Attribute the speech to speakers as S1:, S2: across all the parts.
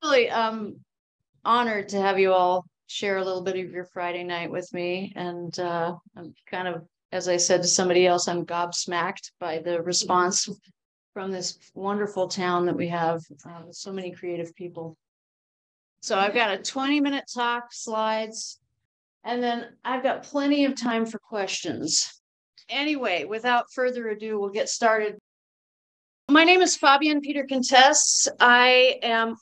S1: Really honored to have you all share a little bit of your Friday night with me. And I'm kind of, as I said to somebody else, I'm gobsmacked by the response from this wonderful town that we have with so many creative people. So I've got a 20-minute talk, slides, and then I've got plenty of time for questions. Anyway, without further ado, we'll get started. My name is Fabienne Peter Contess. I am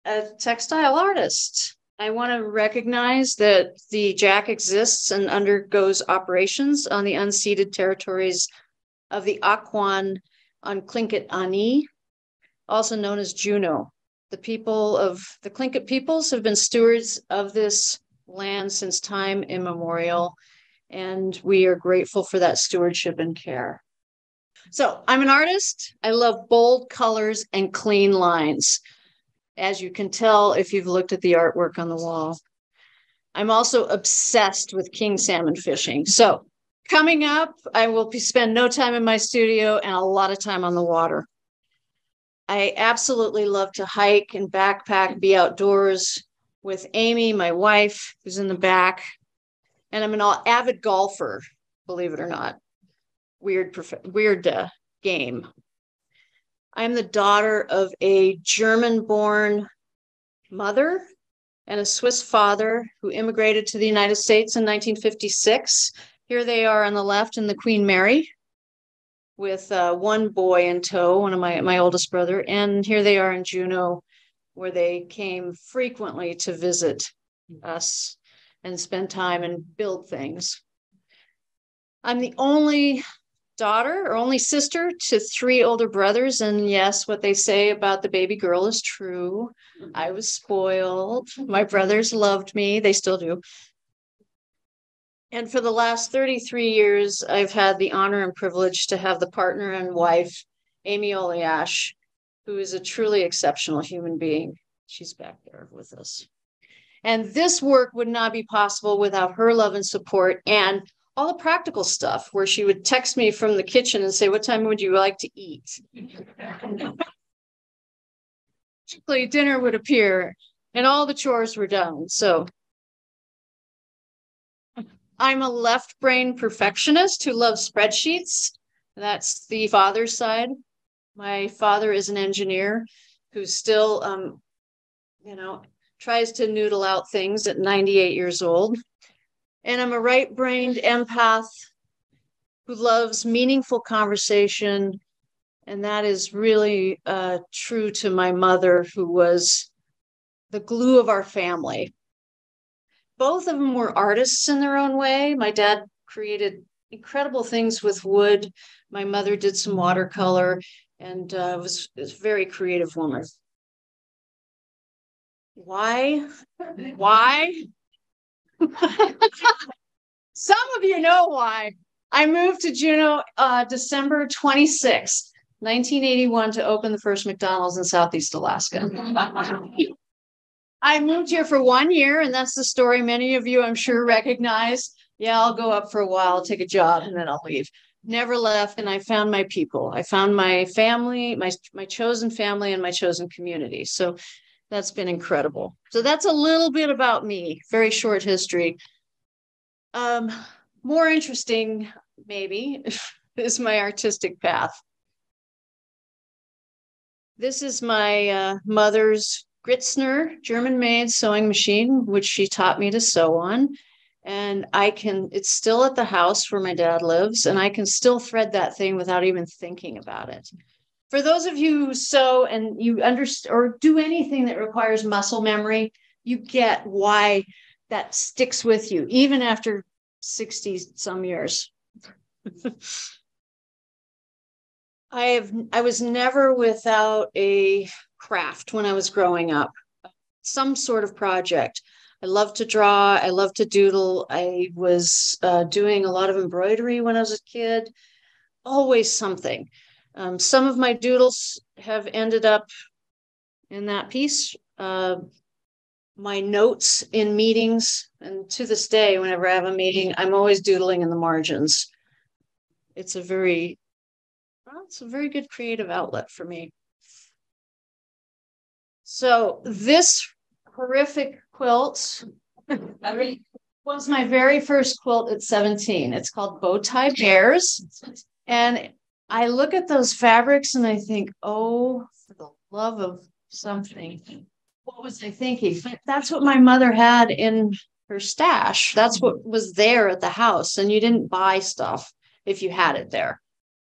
S1: a textile artist. I want to recognize that the JAC exists and undergoes operations on the unceded territories of the Akwán on Tlingit Ani, also known as Juneau. The people of the Tlingit peoples have been stewards of this land since time immemorial, and we are grateful for that stewardship and care. So I'm an artist. I love bold colors and clean lines, as you can tell if you've looked at the artwork on the wall. I'm also obsessed with king salmon fishing. So coming up, I will spend no time in my studio and a lot of time on the water. I absolutely love to hike and backpack, be outdoors with Amy, my wife, who's in the back. And I'm an avid golfer, believe it or not. Weird game. I'm the daughter of a German-born mother and a Swiss father who immigrated to the United States in 1956. Here they are on the left in the Queen Mary with one boy in tow, one of my oldest brother. And here they are in Juneau, where they came frequently to visit us and spend time and build things. I'm the only daughter or only sister to 3 older brothers. And yes, what they say about the baby girl is true. I was spoiled. My brothers loved me. They still do. And for the last 33 years, I've had the honor and privilege to have the partner and wife, Amy Oliash, who is a truly exceptional human being. She's back there with us. And this work would not be possible without her love and support and all the practical stuff where she would text me from the kitchen and say, what time would you like to eat? Dinner would appear and all the chores were done. So I'm a left brain perfectionist who loves spreadsheets. That's the father's side. My father is an engineer who still, tries to noodle out things at 98 years old. And I'm a right-brained empath who loves meaningful conversation. And that is really true to my mother, who was the glue of our family. Both of them were artists in their own way. My dad created incredible things with wood. My mother did some watercolor and was a very creative woman. Why? Some of you know why. I moved to Juneau December 26th, 1981 to open the first McDonald's in Southeast Alaska. I moved here for 1 year, and that's the story many of you, I'm sure, recognize. Yeah, I'll go up for a while, take a job, and then I'll leave. Never left, and I found my people. I found my family, my chosen family, and my chosen community. So that's been incredible. So that's a little bit about me, very short history. More interesting, maybe, is my artistic path. This is my mother's Gritzner German-made sewing machine, which she taught me to sew on. And it's still at the house where my dad lives, and I can still thread that thing without even thinking about it. For those of you who sew and you understand or do anything that requires muscle memory, you get why that sticks with you, even after 60 some years. I was never without a craft when I was growing up, some sort of project. I love to draw. I love to doodle. I was doing a lot of embroidery when I was a kid, always something. Some of my doodles have ended up in that piece. My notes in meetings, and to this day, whenever I have a meeting, I'm always doodling in the margins. It's a very good creative outlet for me. So this horrific quilt was my very first quilt at 17. It's called Bowtie Bears. And I look at those fabrics and I think, oh, for the love of something, what was I thinking? But that's what my mother had in her stash. That's what was there at the house. And you didn't buy stuff if you had it there.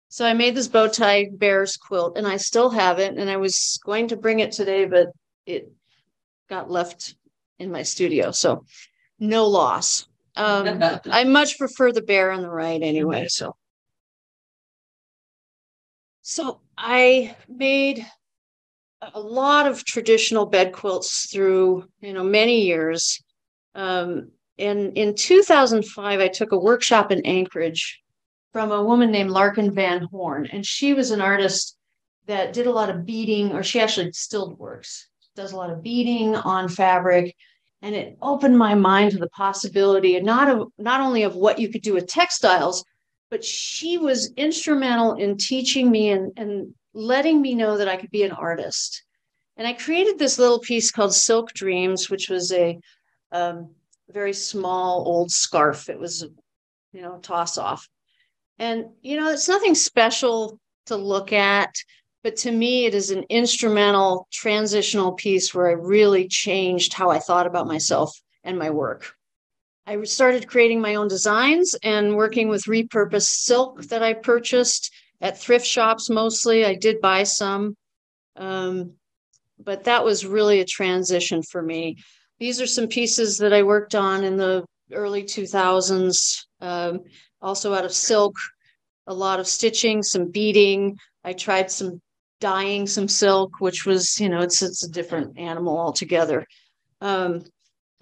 S1: So I made this Bowtie Bears quilt and I still have it. And I was going to bring it today, but it got left in my studio. So no loss. I much prefer the bear on the right anyway. So I made a lot of traditional bed quilts through, many years. And in 2005, I took a workshop in Anchorage from a woman named Larkin Van Horn. And she was an artist that did a lot of beading, or she actually still works, does a lot of beading on fabric. And it opened my mind to the possibility of not only of what you could do with textiles, but she was instrumental in teaching me and letting me know that I could be an artist. And I created this little piece called Silk Dreams, which was a very small old scarf. It was, toss off. And, it's nothing special to look at, but to me, it is an instrumental transitional piece where I really changed how I thought about myself and my work. I started creating my own designs and working with repurposed silk that I purchased at thrift shops mostly. I did buy some, but that was really a transition for me. These are some pieces that I worked on in the early 2000s, also out of silk, a lot of stitching, some beading. I tried some dyeing some silk, which was, it's a different animal altogether.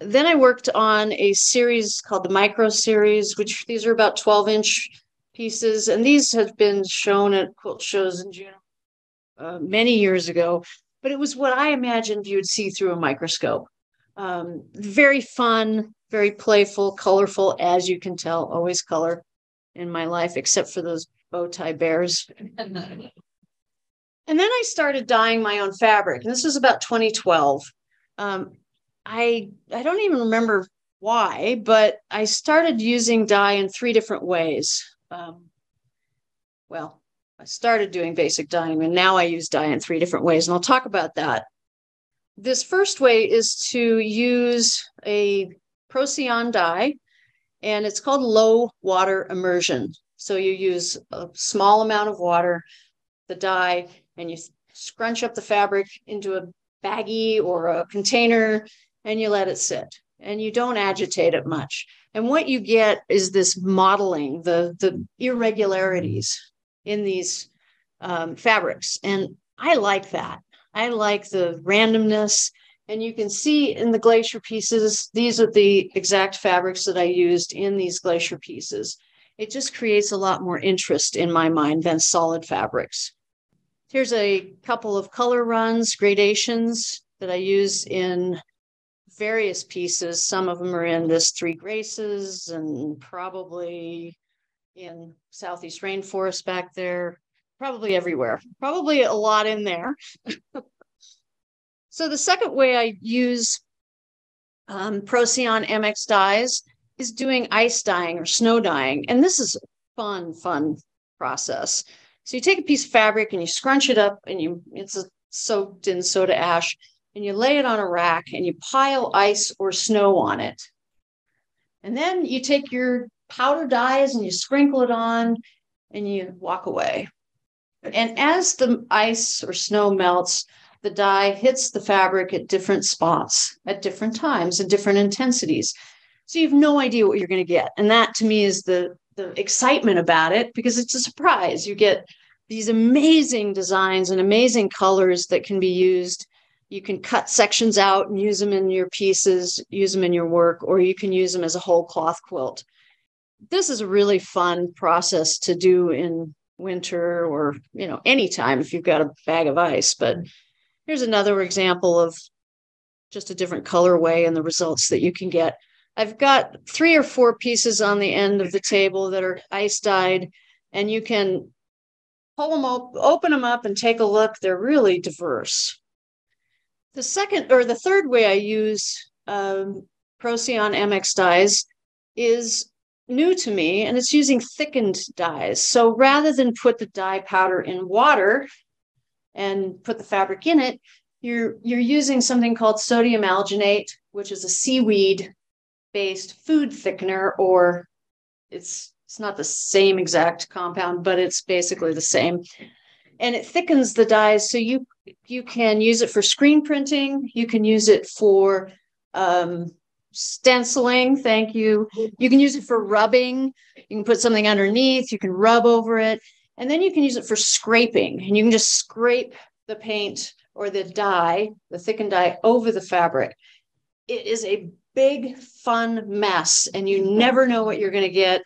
S1: Then I worked on a series called the Micro Series, which these are about 12-inch pieces. And these have been shown at quilt shows in June many years ago. But it was what I imagined you would see through a microscope. Very fun, very playful, colorful, as you can tell, always color in my life, except for those Bowtie Bears. And then I started dyeing my own fabric. And this was about 2012. I don't even remember why, but I started using dye in 3 different ways. I started doing basic dyeing, and now I use dye in 3 different ways, and I'll talk about that. This first way is to use a Procyon dye, and it's called low water immersion. So you use a small amount of water, the dye, and you scrunch up the fabric into a baggie or a container, and you let it sit. And you don't agitate it much. And what you get is this modeling, the irregularities in these fabrics. And I like that. I like the randomness. And you can see in the glacier pieces, these are the exact fabrics that I used in these glacier pieces. It just creates a lot more interest in my mind than solid fabrics. Here's a couple of color runs, gradations that I use in various pieces. Some of them are in this Three Graces and probably in Southeast Rainforest back there, probably everywhere, probably a lot in there. So the second way I use Procyon MX dyes is doing ice dyeing or snow dyeing. And this is a fun process. So you take a piece of fabric and you scrunch it up and it's soaked in soda ash, and you lay it on a rack and you pile ice or snow on it. And then you take your powder dyes and you sprinkle it on and you walk away. And as the ice or snow melts, the dye hits the fabric at different spots, at different times, and different intensities. So you have no idea what you're going to get. And that to me is the excitement about it, because it's a surprise. You get these amazing designs and amazing colors that can be used. You can cut sections out and use them in your pieces, use them in your work, or you can use them as a whole cloth quilt. This is a really fun process to do in winter or, anytime if you've got a bag of ice. But here's another example of just a different colorway and the results that you can get. I've got 3 or 4 pieces on the end of the table that are ice dyed, and you can pull them open them up and take a look. They're really diverse. The second or the third way I use Procyon MX dyes is new to me, and it's using thickened dyes. So rather than put the dye powder in water and put the fabric in it, you're using something called sodium alginate, which is a seaweed based food thickener, or it's not the same exact compound, but it's basically the same. And it thickens the dyes, so you can use it for screen printing. You can use it for stenciling. Thank you. You can use it for rubbing. You can put something underneath. You can rub over it, and then you can use it for scraping. And you can just scrape the paint or the dye, the thickened dye, over the fabric. It is a big, fun mess, and you never know what you're going to get.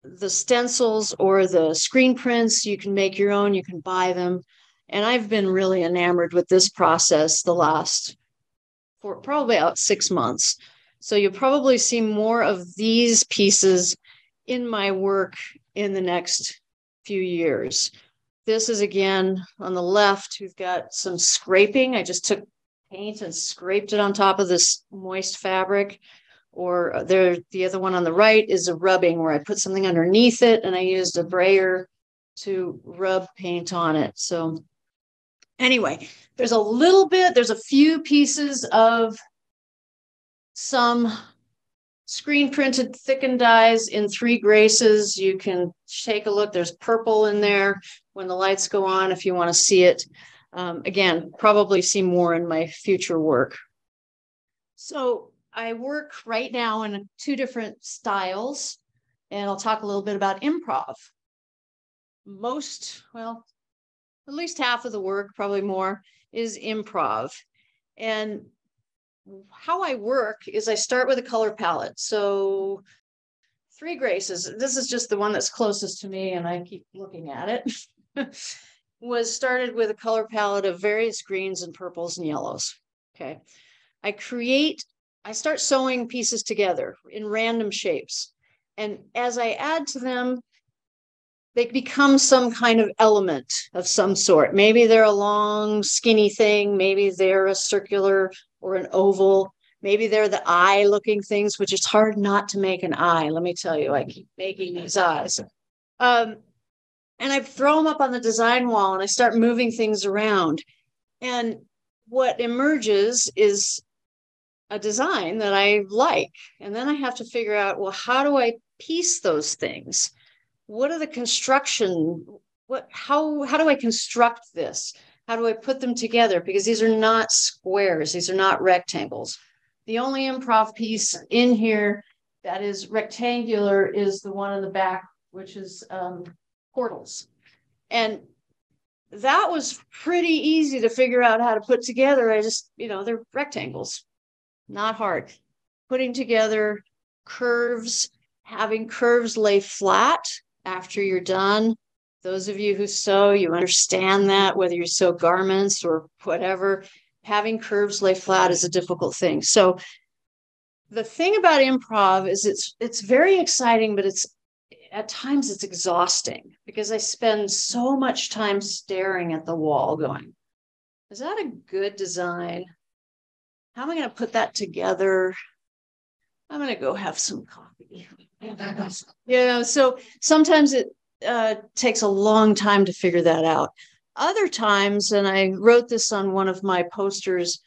S1: The stencils or the screen prints, you can make your own, you can buy them. And I've been really enamored with this process for probably about 6 months. So you'll probably see more of these pieces in my work in the next few years. This is, again, on the left, we've got some scraping. I just took paint and scraped it on top of this moist fabric. Or the other one on the right is a rubbing where I put something underneath it and I used a brayer to rub paint on it. So anyway, there's a few pieces of some screen printed thickened dyes in 3 graces. You can take a look. There's purple in there when the lights go on if you want to see it. Again, probably see more in my future work. So I work right now in 2 different styles, and I'll talk a little bit about improv. At least half of the work, probably more, is improv. And how I work is I start with a color palette. So 3 graces, this is just the one that's closest to me, and I keep looking at it, was started with a color palette of various greens and purples and yellows. Okay. I start sewing pieces together in random shapes. And as I add to them, they become some kind of element of some sort. Maybe they're a long, skinny thing. Maybe they're a circular or an oval. Maybe they're the eye-looking things, which is hard not to make an eye. Let me tell you, I keep making these eyes. And I throw them up on the design wall, and I start moving things around. And what emerges is a design that I like. And then I have to figure out, well, how do I piece those things? What are the construction? How do I construct this? How do I put them together? Because these are not squares. These are not rectangles. The only improv piece in here that is rectangular is the one in the back, which is portals. And that was pretty easy to figure out how to put together. They're rectangles. Not hard. Putting together curves, having curves lay flat after you're done. Those of you who sew, you understand that, whether you sew garments or whatever, having curves lay flat is a difficult thing. So the thing about improv is it's very exciting, but at times it's exhausting because I spend so much time staring at the wall going, is that a good design? How am I going to put that together? I'm going to go have some coffee. So sometimes it takes a long time to figure that out. Other times, and I wrote this on one of my posters,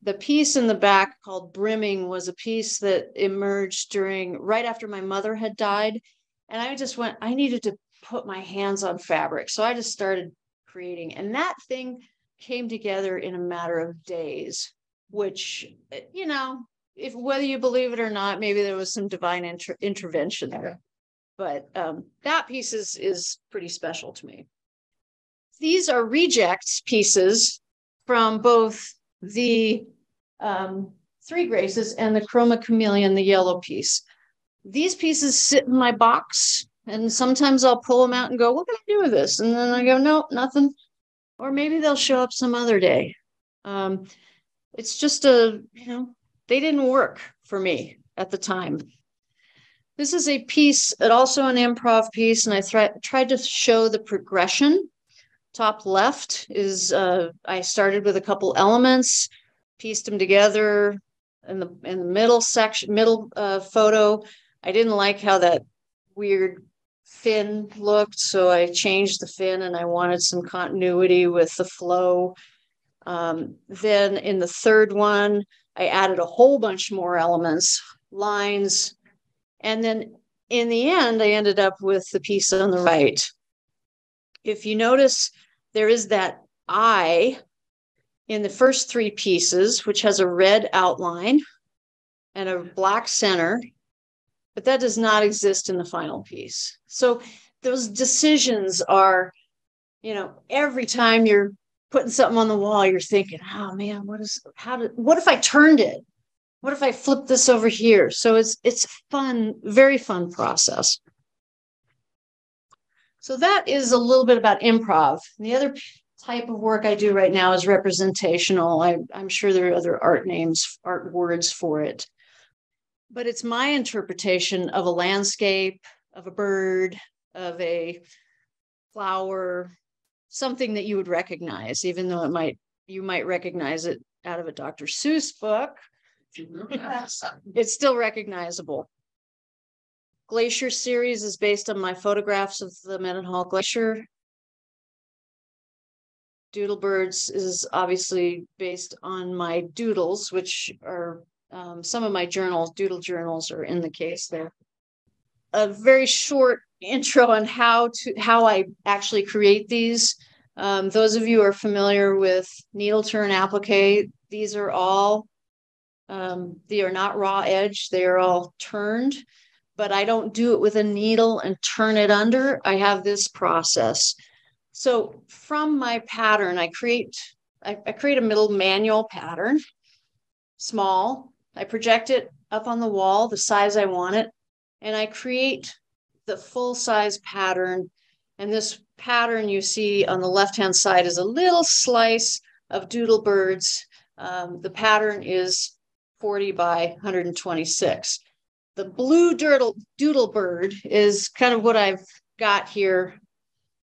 S1: the piece in the back called Brimming was a piece that emerged right after my mother had died. And I needed to put my hands on fabric. So I just started creating. And that thing came together in a matter of days, which, if whether you believe it or not, maybe there was some divine intervention there. But that piece is pretty special to me. These are rejects pieces from both the 3 graces and the Chroma Chameleon, the yellow piece. These pieces sit in my box, and sometimes I'll pull them out and go, what can I do with this? And then I go, no, nothing. Or maybe they'll show up some other day. It's just they didn't work for me at the time. This is a piece, also an improv piece, and I tried to show the progression top left is, I started with a couple elements, pieced them together. In the middle section, photo, I didn't like how that weird fin looked, so I changed the fin and I wanted some continuity with the flow. Then in the third one, I added a whole bunch more elements, lines, and then in the end, I ended up with the piece on the right. If you notice, there is that eye in the first three pieces, which has a red outline and a black center, but that does not exist in the final piece. So those decisions are, every time you're putting something on the wall, you're thinking, oh man, what if I turned it? What if I flip this over here? So it's fun, very fun process. So that is a little bit about improv. And the other type of work I do right now is representational. I'm sure there are other art words for it. But it's my interpretation of a landscape, of a bird, of a flower, something that you would recognize, even though you might recognize it out of a Dr. Seuss book. It's still recognizable. Glacier series is based on my photographs of the Mendenhall Glacier. Doodlebirds is obviously based on my doodles, which are some of my doodle journals are in the case there. A very short intro on how I actually create these. Those of you who are familiar with needle turn applique, these are all, they are not raw edge, they are all turned, but I don't do it with a needle and turn it under. I have this process. So from my pattern, I create a middle manual pattern, small. I project it up on the wall, the size I want it, and I create the full size pattern. And this pattern you see on the left-hand side is a little slice of Doodlebirds. The pattern is 40 by 126. The blue Doodlebird is kind of what I've got here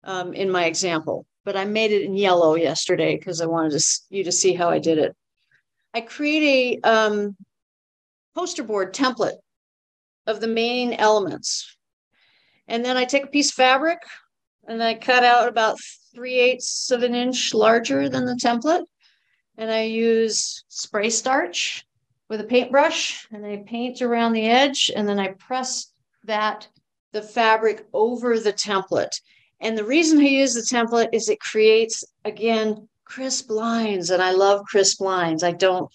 S1: in my example, but I made it in yellow yesterday because I wanted you to see how I did it. I create a poster board template of the main elements. And then I take a piece of fabric and I cut out about 3/8 of an inch larger than the template. And I use spray starch with a paintbrush and I paint around the edge and then I press the fabric over the template. And the reason I use the template is it creates, again, crisp lines, and I love crisp lines. I don't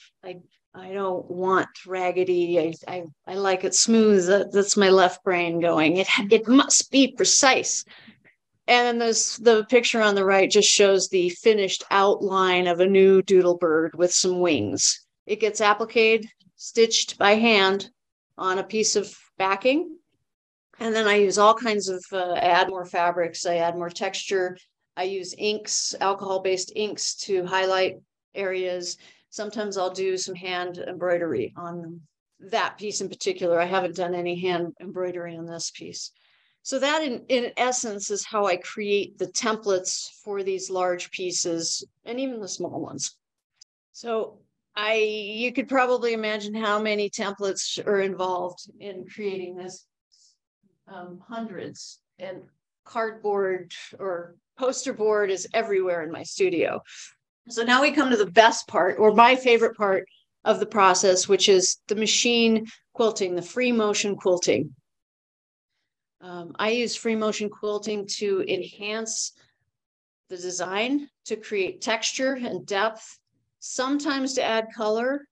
S1: want raggedy. I like it smooth. That's my left brain going. It must be precise. And then the picture on the right just shows the finished outline of a new Doodlebird with some wings. It gets appliqued, stitched by hand on a piece of backing. And then I use all kinds of, add more fabrics. I add more texture. I use inks, alcohol-based inks to highlight areas. Sometimes I'll do some hand embroidery on that piece in particular. I haven't done any hand embroidery on this piece. So that in essence is how I create the templates for these large pieces and even the small ones. So you could probably imagine how many templates are involved in creating this. Hundreds, and cardboard or poster board is everywhere in my studio. So now we come to the best part, or my favorite part of the process, which is the machine quilting, the free motion quilting. I use free motion quilting to enhance the design, to create texture and depth, sometimes to add color.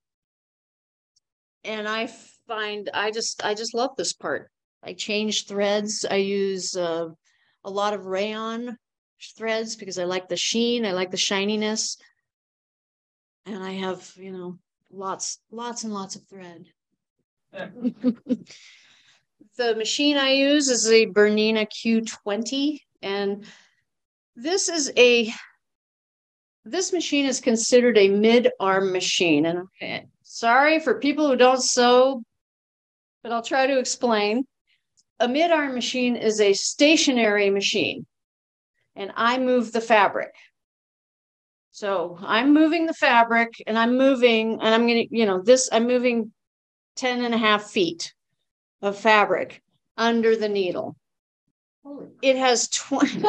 S1: And I find I just love this part. I change threads. I use a lot of rayon threads because I like the sheen. I like the shininess. And I have, lots and lots of thread. The machine I use is a Bernina Q20. And this machine is considered a mid-arm machine. And sorry for people who don't sew, but I'll try to explain. A mid-arm machine is a stationary machine. and I move the fabric. So I'm moving the fabric and I'm moving, and I'm going to, I'm moving 10.5 feet of fabric under the needle. It has 20.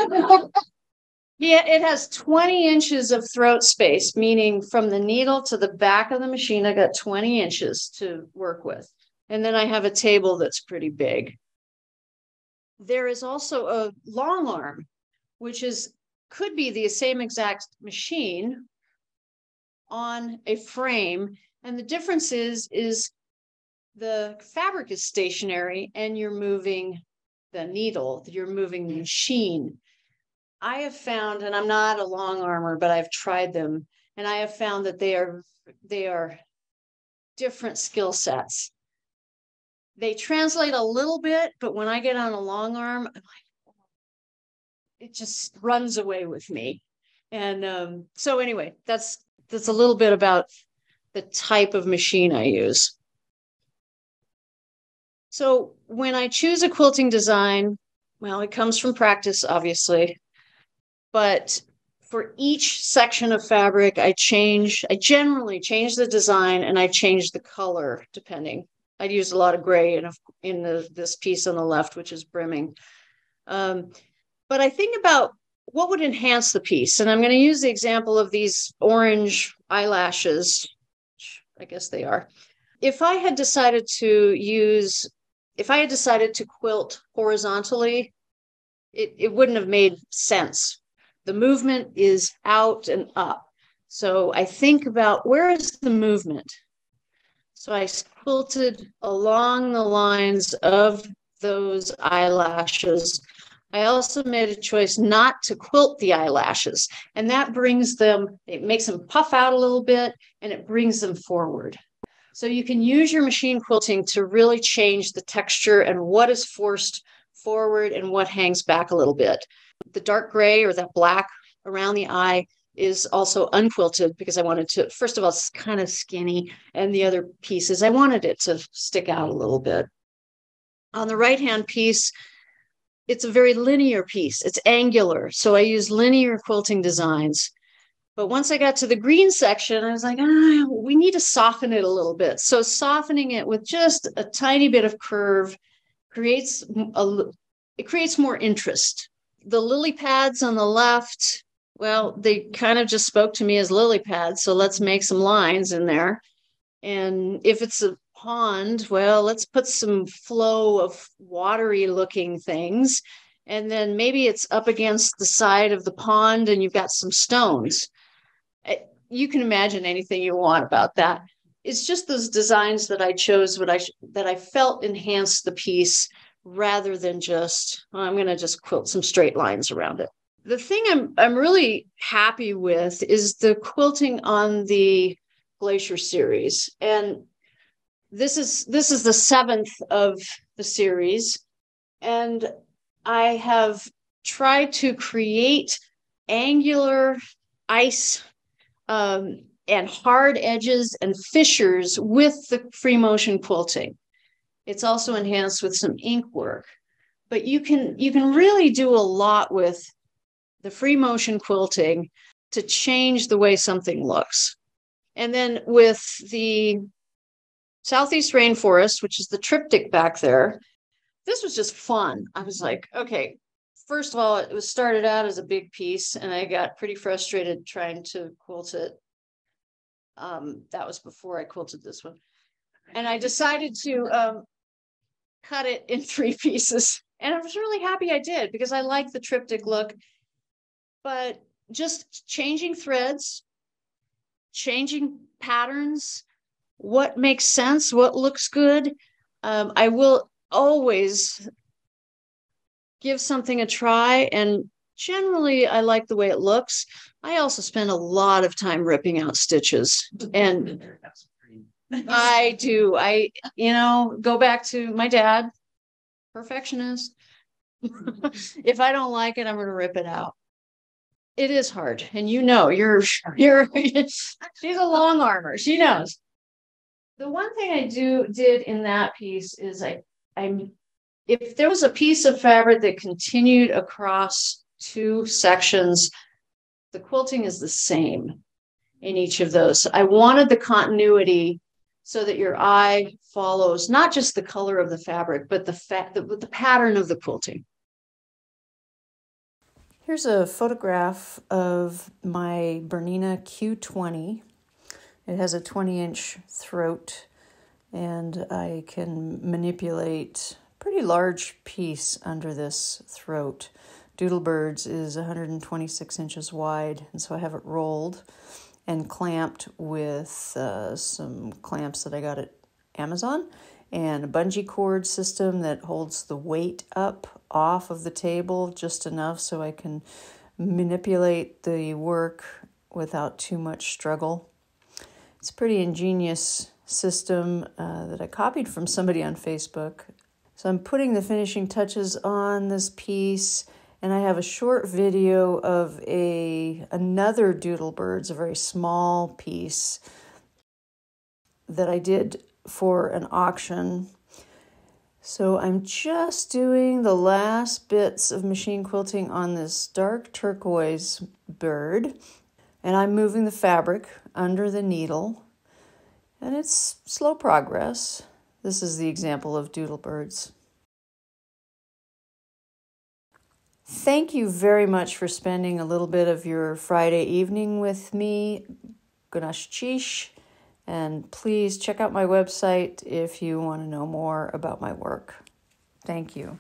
S1: Yeah, it has 20 inches of throat space, meaning from the needle to the back of the machine, I got 20 inches to work with. And then I have a table that's pretty big. There is also a long arm, which could be the same exact machine on a frame. And the difference is the fabric is stationary and you're moving the needle, you're moving the machine. I have found, and I'm not a long armor, but I've tried them, and I have found that they are different skill sets. They translate a little bit, but when I get on a long arm, I'm like, it just runs away with me. And so anyway, that's a little bit about the type of machine I use. So when I choose a quilting design, well, it comes from practice, obviously. But for each section of fabric, I generally change the design and I change the color depending. I'd use a lot of gray in this piece on the left, which is brimming. But I think about what would enhance the piece. And I'm going to use the example of these orange eyelashes. I guess they are. If I had decided to quilt horizontally, it wouldn't have made sense. The movement is out and up. So I think about, where is the movement? So I quilted along the lines of those eyelashes. I also made a choice not to quilt the eyelashes, and that it makes them puff out a little bit and it brings them forward. So you can use your machine quilting to really change the texture and what is forced forward and what hangs back a little bit. The dark gray or that black around the eye is also unquilted because I wanted to, first of all, it's kind of skinny, and the other pieces, I wanted it to stick out a little bit. On the right-hand piece, it's a very linear piece. It's angular, so I use linear quilting designs. But once I got to the green section, I was like, we need to soften it a little bit. So softening it with just a tiny bit of curve creates more interest. The lily pads on the left, well, they kind of just spoke to me as lily pads. So let's make some lines in there. And if it's a pond, well, let's put some flow of watery looking things. And then maybe it's up against the side of the pond and you've got some stones. You can imagine anything you want about that. It's just those designs that I chose, that I felt enhanced the piece, rather than just, I'm going to just quilt some straight lines around it. The thing I'm really happy with is the quilting on the Glacier series. And this is the 7th of the series. And I have tried to create angular ice and hard edges and fissures with the free motion quilting. It's also enhanced with some ink work, but you can really do a lot with the free motion quilting to change the way something looks. And then with the Southeast Rainforest, which is the triptych back there, this was just fun. I was like, okay, first of all, it was started out as a big piece and I got pretty frustrated trying to quilt it. That was before I quilted this one. And I decided to cut it in 3 pieces. And I was really happy I did, because I like the triptych look. But just changing threads, changing patterns, what makes sense, what looks good. I will always give something a try, and generally I like the way it looks. I also spend a lot of time ripping out stitches, and I do. Go back to my dad, perfectionist. If I don't like it, I'm going to rip it out. It is hard. And she's a long armor. She knows. The one thing I did in that piece is if there was a piece of fabric that continued across two sections. The quilting is the same in each of those. I wanted the continuity so that your eye follows not just the color of the fabric, but the pattern of the quilting.
S2: Here's a photograph of my Bernina Q20. It has a 20-inch throat, and I can manipulate a pretty large piece under this throat. Doodlebirds is 126 inches wide, and so I have it rolled and clamped with some clamps that I got at Amazon, and a bungee cord system that holds the weight up off of the table just enough so I can manipulate the work without too much struggle. It's a pretty ingenious system that I copied from somebody on Facebook. So I'm putting the finishing touches on this piece, and I have a short video of another Doodlebirds, a very small piece that I did for an auction. So I'm just doing the last bits of machine quilting on this dark turquoise bird, and I'm moving the fabric under the needle, and it's slow progress. This is the example of Doodlebirds. Thank you very much for spending a little bit of your Friday evening with me. Ganesh Chish. And please check out my website if you want to know more about my work. Thank you.